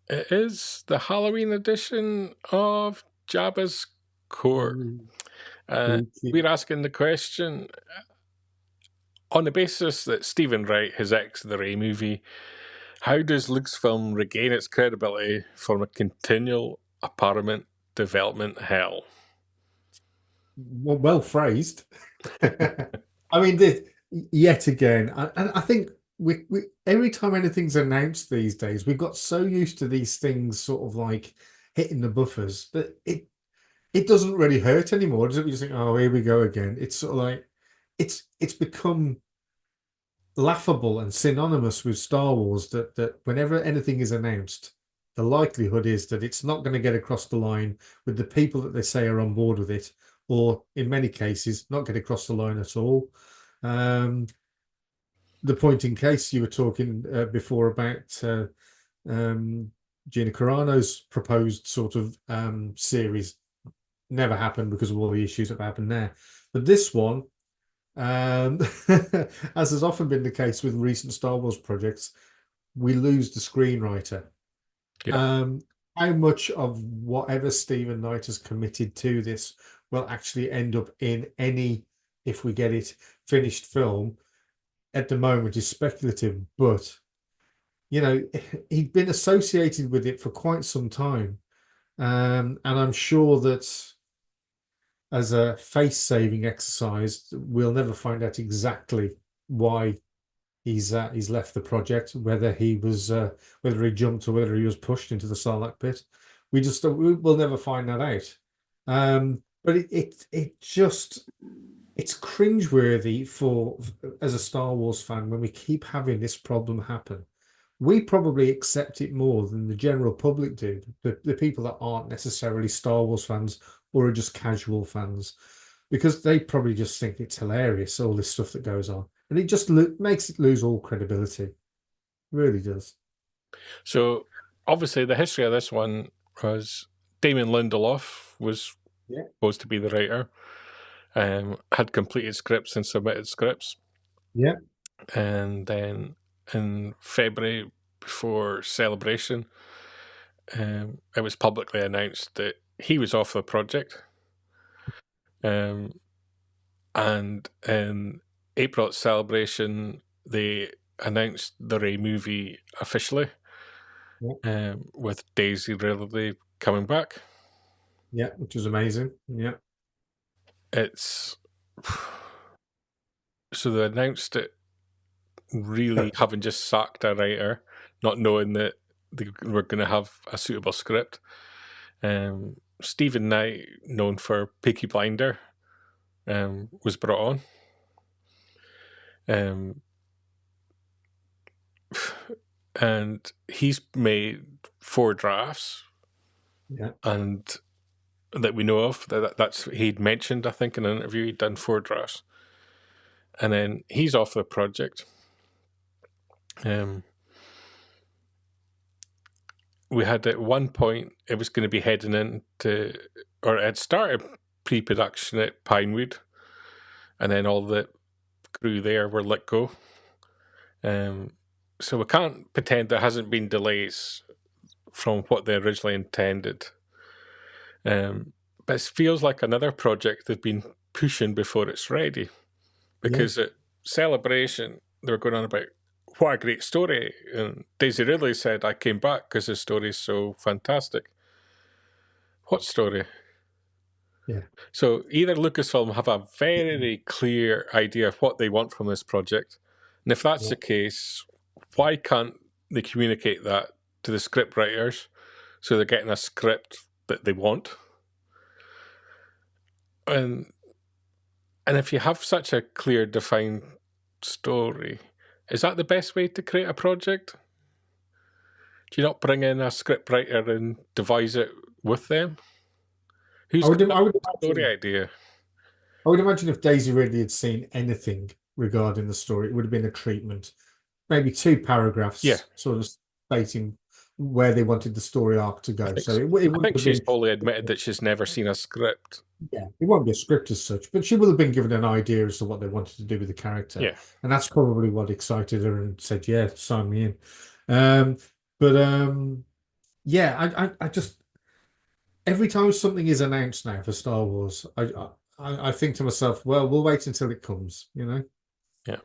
It is the Halloween edition of Jabba's Court. Mm, Uh, spooky. we're asking the question on the basis that Stephen Wright has exited the Rey movie. How does Lucasfilm regain its credibility from a continual apparent development hell? Well phrased. I mean, yet again, and I think we every time anything's announced these days, we've got so used to these things sort of like hitting the buffers that it doesn't really hurt anymore, does it? We just think, oh, here we go again. It's sort of like it's become laughable and synonymous with Star Wars that whenever anything is announced, the likelihood is that it's not going to get across the line with the people that they say are on board with it, or in many cases, not get across the line at all. Um, the point in case you were talking before about Gina Carano's proposed sort of series never happened because of all the issues that happened there. But this one, um, as has often been the case with recent Star Wars projects, we lose the screenwriter. Yeah. Um, how much of whatever Stephen Knight has committed to this will actually end up in any, if we get it, finished film at the moment is speculative, but you know, he'd been associated with it for quite some time. And I'm sure that as a face-saving exercise, we'll never find out exactly why he's left the project, whether he was whether he jumped or whether he was pushed into the Sarlacc pit. We'll never find that out. But it just it's cringeworthy for as a Star Wars fan when we keep having this problem happen. We probably accept it more than the general public do, the people that aren't necessarily Star Wars fans or are just casual fans, because they probably just think it's hilarious, all this stuff that goes on. And it just makes it lose all credibility. It really does. So, obviously, the history of this one was Damon Lindelof was Yeah. supposed to be the writer, had completed scripts and submitted scripts. Yeah. And then in February, before Celebration, it was publicly announced that he was off the project. And in April at Celebration, they announced the Rey movie officially, Yeah. with Daisy Ridley coming back. Yeah. Which was amazing. Yeah. It's so they announced it really having just sacked a writer, not knowing that they were going to have a suitable script. Stephen Knight, known for Peaky Blinder, was brought on. And he's made 4 drafts, Yeah. and that we know of. That's he'd mentioned, I think, in an interview he'd done 4 drafts, and then he's off the project. We had at one point it was going to be heading into, or it had started pre-production at Pinewood, and then all the crew there were let go. So we can't pretend there hasn't been delays from what they originally intended. But it feels like another project they've been pushing before it's ready. Yeah. Because at Celebration, they were going on about what a great story. And Daisy Ridley said, I came back because the story is so fantastic. What story? Yeah. So either Lucasfilm have a very clear idea of what they want from this project. And if that's Yeah. the case, why can't they communicate that to the script writers so they're getting a script that they want? And if you have such a clear, defined story, is that the best way to create a project? Do you not bring in a script writer and devise it with them? I Who's would, got I would the story imagine, idea? I would imagine if Daisy Ridley had seen anything regarding the story, it would have been a treatment, maybe 2 paragraphs, Yeah, sort of stating where they wanted the story arc to I go. think So so. it I wouldn't think have she's been, totally admitted that she's never seen a script. yeah, it won't be a script as such, but she will have been given an idea as to what they wanted to do with the character, Yeah. and that's probably what excited her and said, "Yeah, sign me in." Um, but yeah, I just every time something is announced now for Star Wars, I think to myself, well, we'll wait until it comes, you know? Yeah.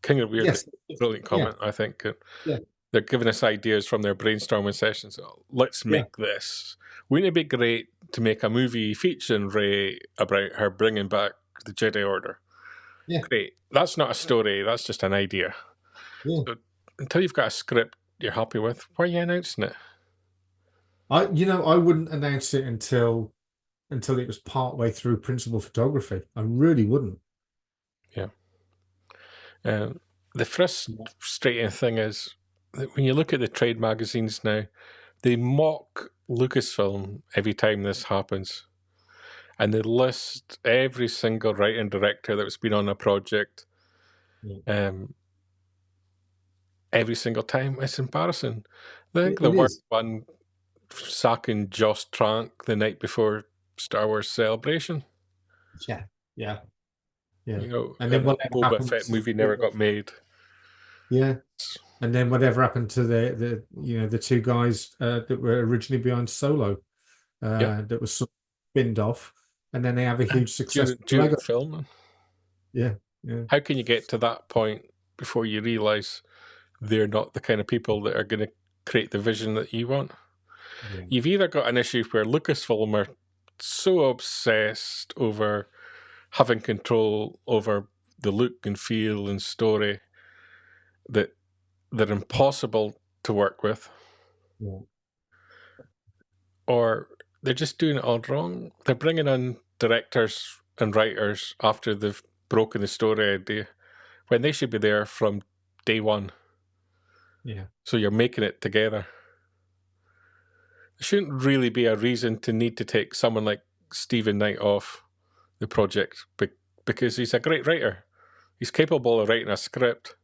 King of Weird, Yes, brilliant yeah, comment, I think. yeah, They're giving us ideas from their brainstorming sessions. Oh, let's yeah, make this. Wouldn't it be great to make a movie featuring Rey about her bringing back the Jedi Order? yeah, Great. That's not a story. That's just an idea. yeah. So until you've got a script you're happy with, why are you announcing it? I wouldn't announce it until it was part way through principal photography. I really wouldn't. Yeah. The frustrating thing is that when you look at the trade magazines now, they mock Lucasfilm every time this happens. And they list every single writer and director that's been on a project Yeah. um, every single time. It's embarrassing. I think the It worst is. one, sacking Joss Trank the night before Star Wars Celebration. Yeah, yeah, yeah. You know, And and then the whatever Boba happened Fett to movie never got made. yeah, and then whatever happened to the two guys that were originally behind Solo Yep. that was sort of spinned off, and then they have a huge success with During Lego. filming, Yeah, yeah, how can you get to that point before you realise they're not the kind of people that are going to create the vision that you want? yeah, You've either got an issue where Lucasfilm are so obsessed over having control over the look and feel and story that they're impossible to work with, yeah. or they're just doing it all wrong. They're bringing in directors and writers after they've broken the story idea when they should be there from day one. Yeah. So you're making it together. There shouldn't really be a reason to need to take someone like Stephen Knight off the project because he's a great writer. He's capable of writing a script.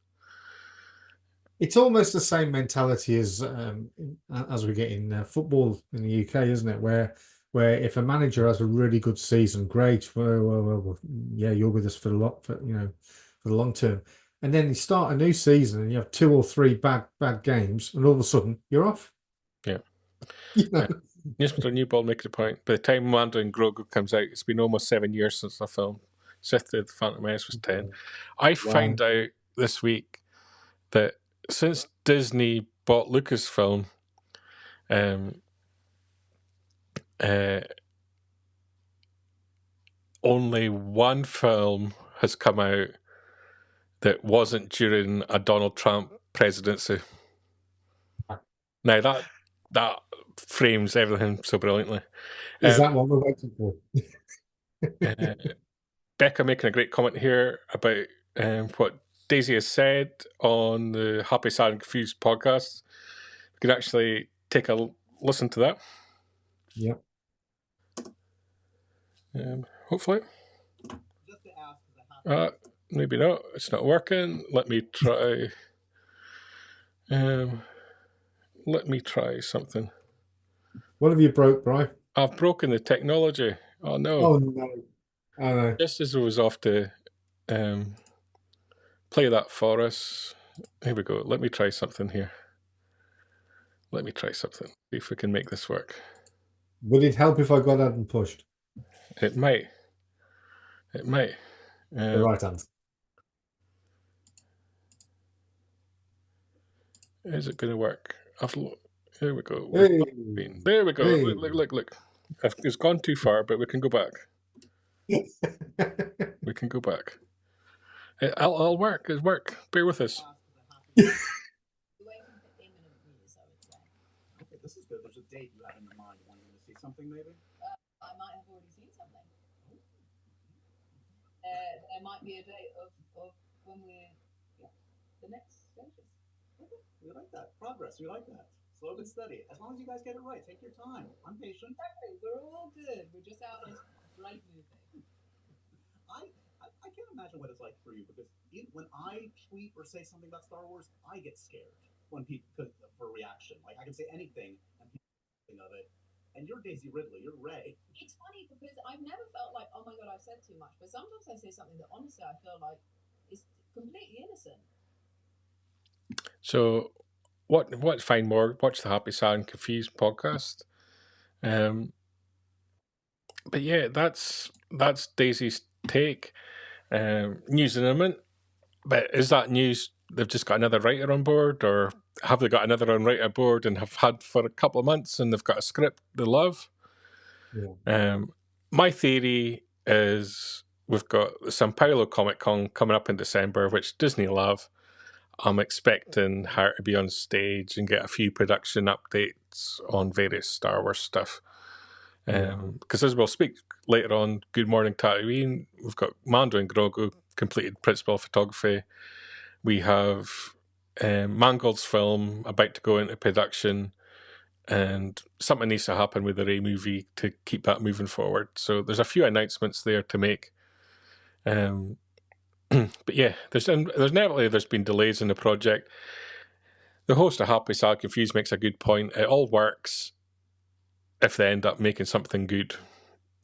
It's almost the same mentality as we get in football in the UK, isn't it? Where if a manager has a really good season, great. Well, yeah, you're with us for the lot for for the long term. And then you start a new season and you have two or three bad games, and all of a sudden you're off. Yeah. You know? Mr. Newball makes a point. By the time Mando and Grogu comes out, it's been almost 7 years since the film. Sith the Phantom Menace was 10. I Wow. find out this week that since Disney bought Lucasfilm, um, uh, only one film has come out that wasn't during a Donald Trump presidency. Now that frames everything so brilliantly. Is that what we're waiting for? Uh, Becca making a great comment here about what Daisy has said on the Happy, Sad, and Confused podcast. You can actually take a listen to that. Yeah. Hopefully. Maybe not. It's not working. Let me try. Let me try something. What have you broke, Bri? I've broken the technology. Oh no. Oh no. Oh no. Just as I was off to play that for us. Here we go. Let me try something here. Let me try something. See if we can make this work. Would it help if I got out and pushed? It might. It might. The right answer. Is it going to work? Here we go. Hey, There we go. hey. Look. It's gone too far, but we can go back. We can go back. It'll work. It'll work. Bear with us. Okay, this is good. There's a date you have in your mind wanting to see something, maybe? I might have already seen something. There might be a date of when we're the next stages. We like that. Progress. We like that. Slow but steady. As long as you guys get it right, take your time. I'm patient. Exactly. We're all good. We're just out on this great movie. I can't imagine what it's like for you because when I tweet or say something about Star Wars, I get scared when people for reaction. Like I can say anything and people think of it. And you're Daisy Ridley. You're Rey. It's funny because I've never felt like, oh my god, I've said too much. But sometimes I say something that honestly I feel like is completely innocent. So find more? Watch the Happy, Sad, and Confused podcast. But yeah, that's Daisy's take. News and imminent. But is that news they've just got another writer on board, or have they got another writer on board and have had for a couple of months and they've got a script they love? Yeah. My theory is we've got the Sao Paulo Comic Con coming up in December, which Disney love. I'm expecting her to be on stage and get a few production updates on various Star Wars stuff. Because as we'll speak later on, Good Morning Tatooine, we've got Mando and Grogu completed principal photography. We have Mangold's film about to go into production, and something needs to happen with the Rey movie to keep that moving forward. So there's a few announcements there to make. But yeah, there's been delays in the project. The host of Happy, Sad, Confused makes a good point. It all works if they end up making something good.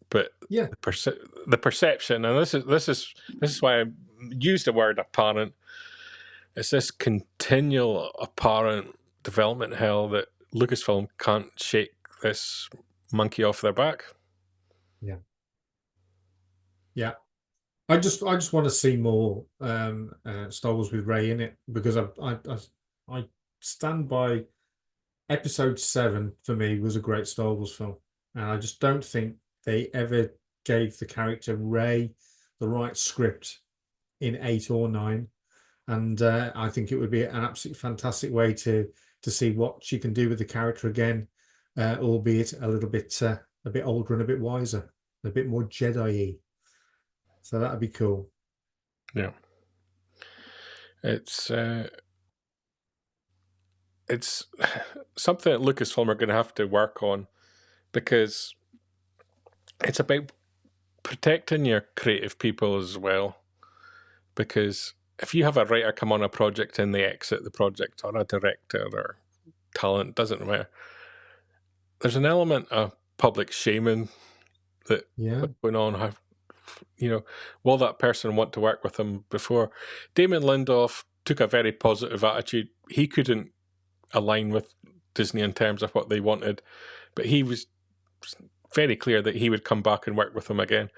But Yeah. the perception, and this is why I use the word apparent. It's this continual apparent development hell that Lucasfilm can't shake this monkey off their back. Yeah. I just want to see more Star Wars with Rey in it, because I stand by Episode 7 for me was a great Star Wars film, and I just don't think they ever gave the character Rey the right script in 8 or 9, and I think it would be an absolutely fantastic way to see what she can do with the character again, albeit a bit older and a bit wiser, a bit more Jedi-y. So that'd be cool. Yeah, it's something that Lucasfilm are going to have to work on, because it's about protecting your creative people as well. Because if you have a writer come on a project and they exit the project, or a director or talent, doesn't matter, there's an element of public shaming that what's going on. How, will that person want to work with them before? Damon Lindelof took a very positive attitude. He couldn't align with Disney in terms of what they wanted, but he was very clear that he would come back and work with them again.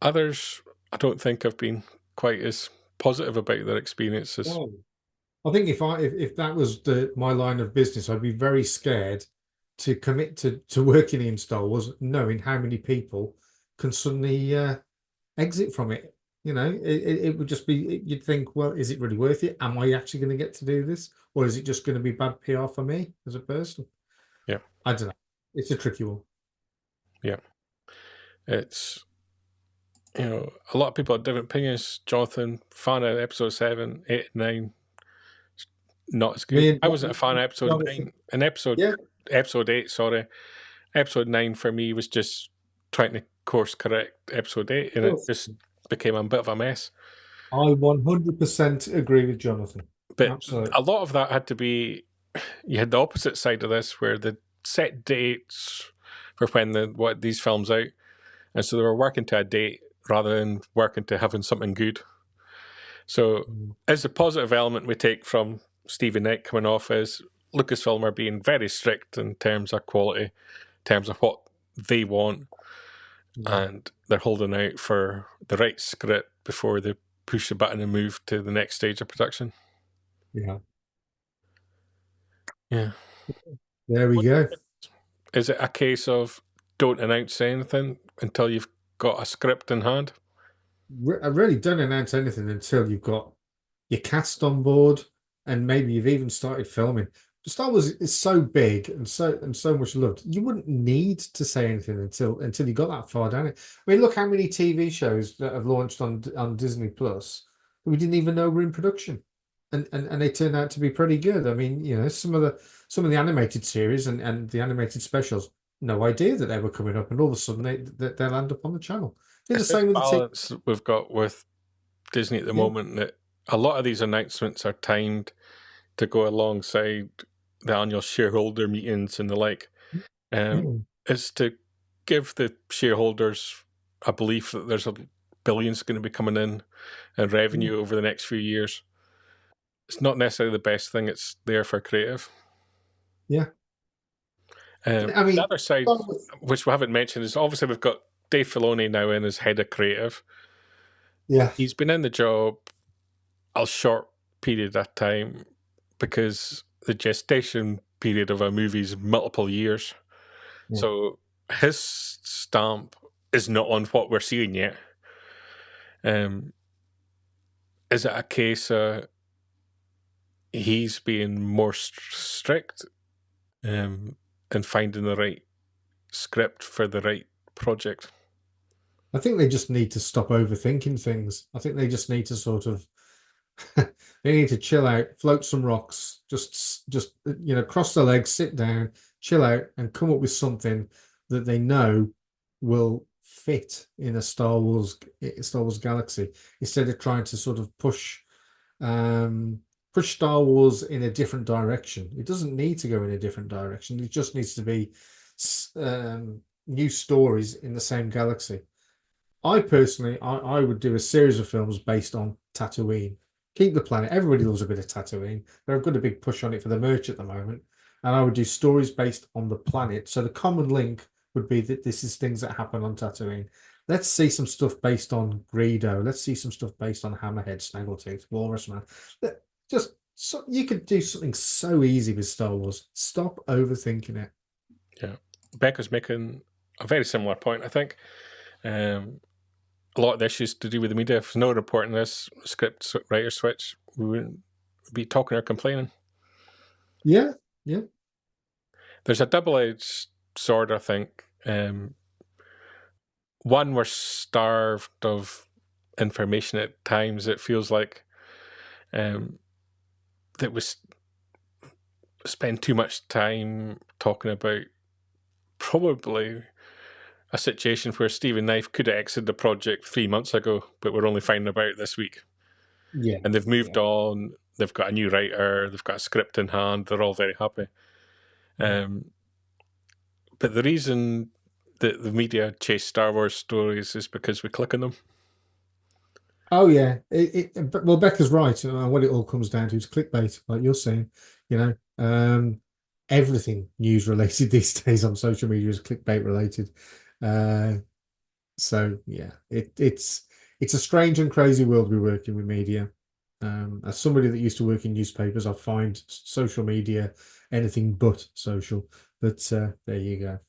Others, I don't think, have been quite as positive about their experiences. Well, I think if that was my line of business, I'd be very scared to commit to working in Star Wars, knowing how many people can suddenly exit from it. It would just be, you'd think, well, is it really worth it? Am I actually going to get to do this, or is it just going to be bad PR for me as a person? Yeah, I don't know. It's a tricky one. Yeah, it's a lot of people have different opinions. Jonathan, fan of episode 7, 8, 9, not as good. I wasn't a fan of episode 9. And episode 8, sorry. Episode 9 for me was just trying to course correct episode 8, and it just became a bit of a mess. I 100% agree with Jonathan. But absolutely, a lot of that had to be, you had the opposite side of this, where the set dates for when these films out, and so they were working to a date rather than working to having something good. So as a positive element we take from Stephen Knight coming off is Lucasfilm are being very strict in terms of quality, in terms of what they want, and they're holding out for the right script before they push the button and move to the next stage of production. Yeah. There we go. Is it a case of don't announce anything until you've got a script in hand? I really don't announce anything until you've got your cast on board, and maybe you've even started filming. Star Wars is so big and so much loved. You wouldn't need to say anything until you got that far down it. I mean, look how many TV shows that have launched on Disney Plus that we didn't even know were in production, and they turned out to be pretty good. I mean, some of the animated series and the animated specials, no idea that they were coming up, and all of a sudden they land up on the channel. It's the same with the balance we've got with Disney at the moment, that a lot of these announcements are timed to go alongside the annual shareholder meetings and the like. Is to give the shareholders a belief that there's a billions going to be coming in revenue over the next few years. it's not necessarily the best thing. It's there for creative. Yeah. I mean, the other side, which we haven't mentioned, is obviously we've got Dave Filoni now in as head of creative. Yeah. He's been in the job a short period of time because the gestation period of a movie is multiple years. Yeah. So his stamp is not on what we're seeing yet. Is it a case of he's being more strict in finding the right script for the right project? I think they just need to stop overthinking things. I think they just need to sort of they need to chill out, float some rocks, just cross their legs, sit down, chill out, and come up with something that they know will fit in a Star Wars galaxy, instead of trying to sort of push Star Wars in a different direction. It doesn't need to go in a different direction. It just needs to be new stories in the same galaxy. I personally, I would do a series of films based on Tatooine. Keep the planet. Everybody loves a bit of Tatooine. They've got a big push on it for the merch at the moment. And I would do stories based on the planet. So the common link would be that this is things that happen on Tatooine. Let's see some stuff based on Greedo. Let's see some stuff based on Hammerhead, Snaggletooth, Walrus Man. You could do something so easy with Star Wars. Stop overthinking it. Yeah. Becca's making a very similar point, I think. A lot of the issues to do with the media. If no reporting this script writer switch, we wouldn't be talking or complaining. Yeah. There's a double-edged sword, I think. One, we're starved of information at times. It feels like that we spend too much time talking about probably a situation where Stephen Knife could have exited the project 3 months ago, but we're only finding about it this week. Yeah. And they've moved on. They've got a new writer. They've got a script in hand. They're all very happy. But the reason that the media chase Star Wars stories is because we click on them. Oh yeah, well, Becca's right. What it all comes down to is clickbait, like you're saying. Everything news related these days on social media is clickbait related. So yeah, it's a strange and crazy world we're working with media. As somebody that used to work in newspapers, I find social media anything but social. But there you go.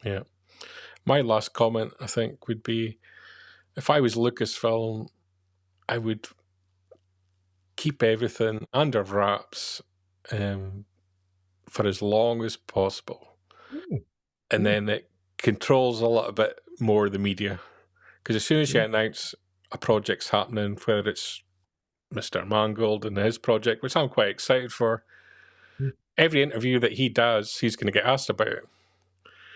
Yeah. My last comment, I think, would be, if I was Lucasfilm, I would keep everything under wraps for as long as possible. And then it controls a little bit more the media. Because as soon as you announce a project's happening, whether it's Mr. Mangold and his project, which I'm quite excited for, every interview that he does, he's going to get asked about it.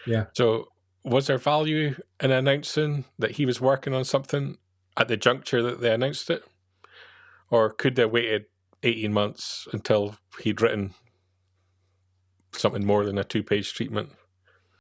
Yeah. So was there value in announcing that he was working on something at the juncture that they announced it? Or could they have waited 18 months until he'd written something more than a 2-page treatment?